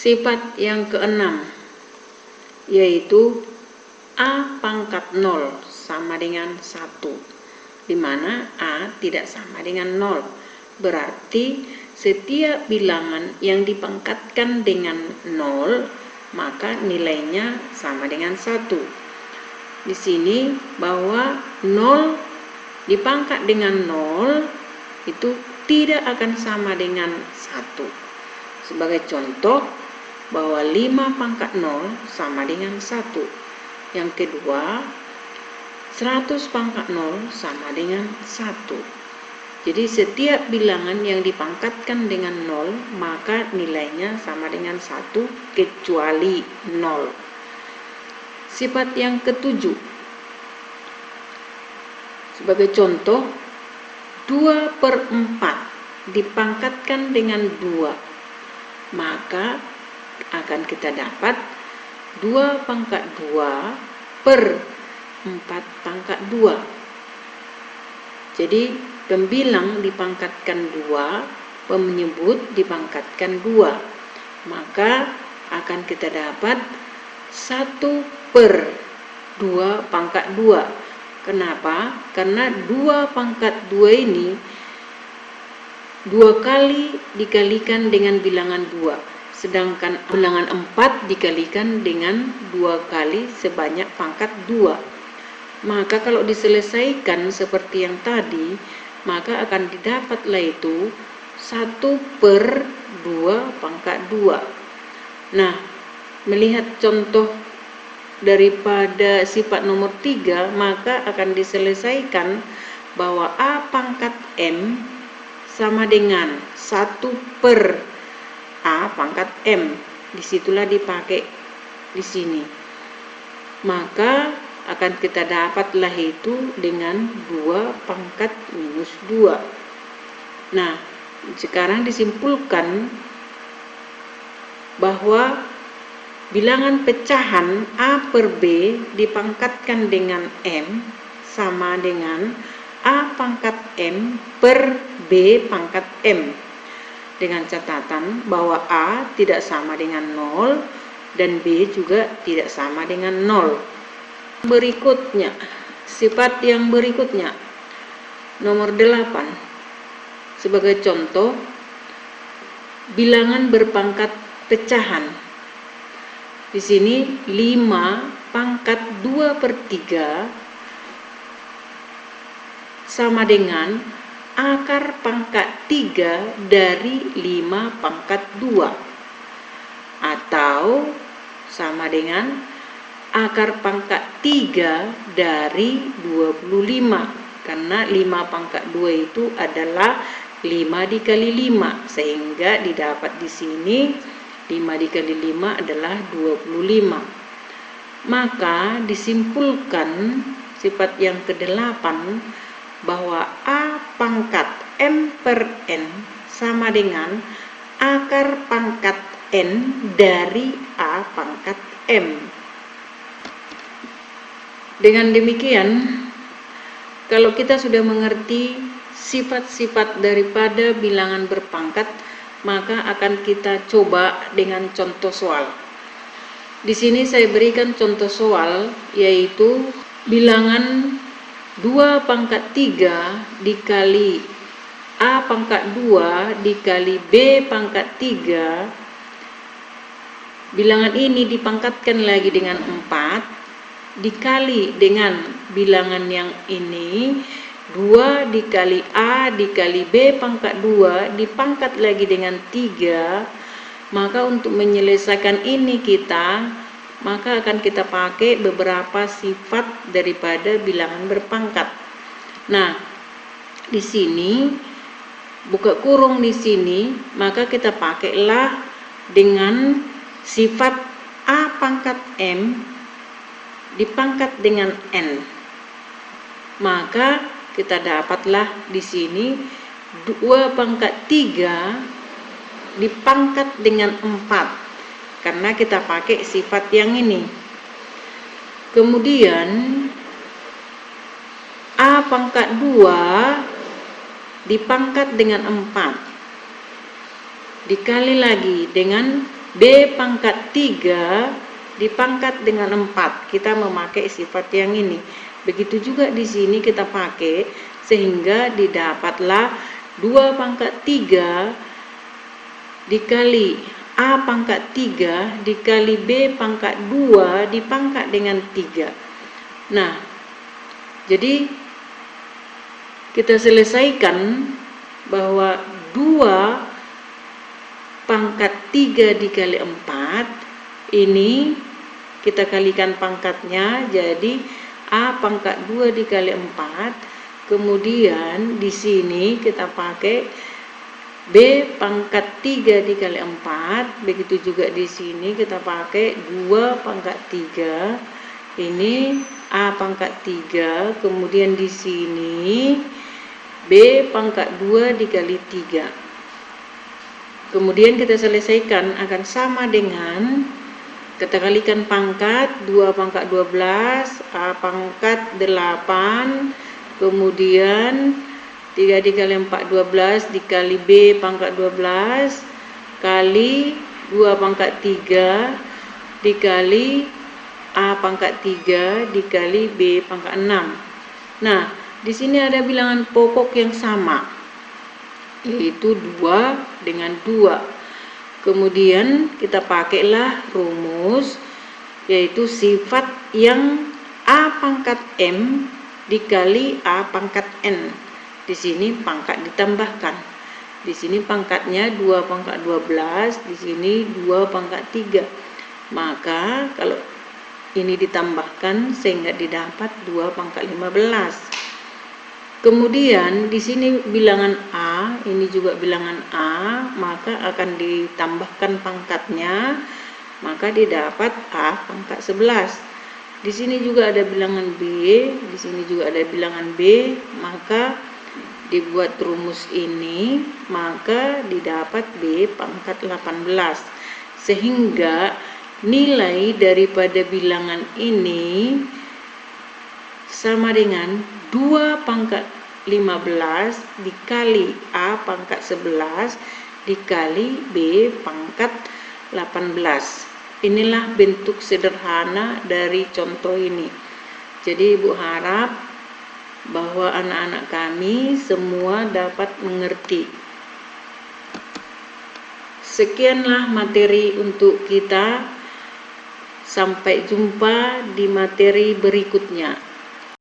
Sifat yang keenam, yaitu A pangkat 0 sama dengan 1, di mana A tidak sama dengan 0. Berarti setiap bilangan yang dipangkatkan dengan 0, maka nilainya sama dengan 1. Di sini bahwa 0 dipangkat dengan 0 itu tidak akan sama dengan 1. Sebagai contoh, bahwa 5 pangkat 0 sama dengan 1. Yang kedua, 100 pangkat 0 sama dengan 1. Jadi setiap bilangan yang dipangkatkan dengan 0, maka nilainya sama dengan 1 kecuali 0. Sifat yang ketujuh, sebagai contoh, 2/4 dipangkatkan dengan 2, maka akan kita dapat 2 pangkat 2 per 4 pangkat 2. Jadi pembilang dipangkatkan 2, pemenyebut dipangkatkan 2, maka akan kita dapat 1/2 pangkat 2. Kenapa? Karena 2 pangkat 2 ini 2 kali dikalikan dengan bilangan 2. Sedangkan bilangan 4 dikalikan dengan 2 kali sebanyak pangkat 2. Maka kalau diselesaikan seperti yang tadi, maka akan didapatlah itu 1/2 pangkat 2. Nah, melihat contoh daripada sifat nomor 3, maka akan diselesaikan bahwa A pangkat M sama dengan 1/A pangkat M. Disitulah dipakai di sini. Maka akan kita dapatlah itu dengan 2 pangkat minus 2. Nah, sekarang disimpulkan bahwa bilangan pecahan A per B dipangkatkan dengan M sama dengan A pangkat M per B pangkat M. Dengan catatan bahwa A tidak sama dengan 0 dan B juga tidak sama dengan 0. Berikutnya, sifat yang berikutnya, nomor 8. Sebagai contoh, bilangan berpangkat pecahan. Di sini 5 pangkat 2/3 sama dengan akar pangkat 3 dari 5 pangkat 2, atau sama dengan akar pangkat 3 dari 25, karena 5 pangkat 2 itu adalah 5 dikali 5, sehingga didapat di sini 5 dikali 5 adalah 25. Maka disimpulkan sifat yang ke-8 bahwa A pangkat M per N sama dengan akar pangkat N dari A pangkat M. Dengan demikian, kalau kita sudah mengerti sifat-sifat daripada bilangan berpangkat, maka akan kita coba dengan contoh soal. Di sini saya berikan contoh soal, yaitu bilangan 2 pangkat 3 dikali A pangkat 2 dikali B pangkat 3. Bilangan ini dipangkatkan lagi dengan 4, dikali dengan bilangan yang ini, 2 dikali A dikali B pangkat 2 dipangkat lagi dengan 3. Maka untuk menyelesaikan ini maka akan kita pakai beberapa sifat daripada bilangan berpangkat. Nah, di sini buka kurung di sini, maka kita pakailah dengan sifat A pangkat M dipangkat dengan N. Maka kita dapatlah di sini 2 pangkat 3 dipangkat dengan 4. Karena kita pakai sifat yang ini. Kemudian A pangkat 2 dipangkat dengan 4 dikali lagi dengan B pangkat 3 dipangkat dengan 4. Kita memakai sifat yang ini. Begitu juga di sini kita pakai, sehingga didapatlah 2 pangkat 3 dikali A pangkat 3 dikali B pangkat 2 dipangkat dengan 3. Nah, jadi kita selesaikan bahwa 2 pangkat 3 dikali 4 ini kita kalikan pangkatnya, jadi A pangkat 2 dikali 4. Kemudian di sini kita pakai B pangkat 3 dikali 4. Begitu juga di sini kita pakai 2 pangkat 3. Ini A pangkat 3. Kemudian di sini B pangkat 2 dikali 3. Kemudian kita selesaikan akan sama dengan kita kalikan pangkat 2 pangkat 12 A pangkat 8, kemudian 3 dikali 4 12 dikali B pangkat 12 kali 2 pangkat 3 dikali A pangkat 3 dikali B pangkat 6. Nah, di sini ada bilangan pokok yang sama, yaitu 2 dengan 2. Kemudian kita pakailah rumus, yaitu sifat yang A pangkat M dikali A pangkat N. Di sini pangkat ditambahkan. Di sini pangkatnya 2 pangkat 12, di sini 2 pangkat 3. Maka kalau ini ditambahkan sehingga didapat 2 pangkat 15. Kemudian di sini bilangan A, ini juga bilangan A, maka akan ditambahkan pangkatnya, maka didapat A pangkat 11. Di sini juga ada bilangan B, di sini juga ada bilangan B, maka dibuat rumus ini, maka didapat B pangkat 18. Sehingga nilai daripada bilangan ini sama dengan 2 pangkat 15 dikali A pangkat 11 dikali B pangkat 18. Inilah bentuk sederhana dari contoh ini. Jadi Ibu harap bahwa anak-anak kami semua dapat mengerti. Sekianlah materi untuk kita. Sampai jumpa di materi berikutnya.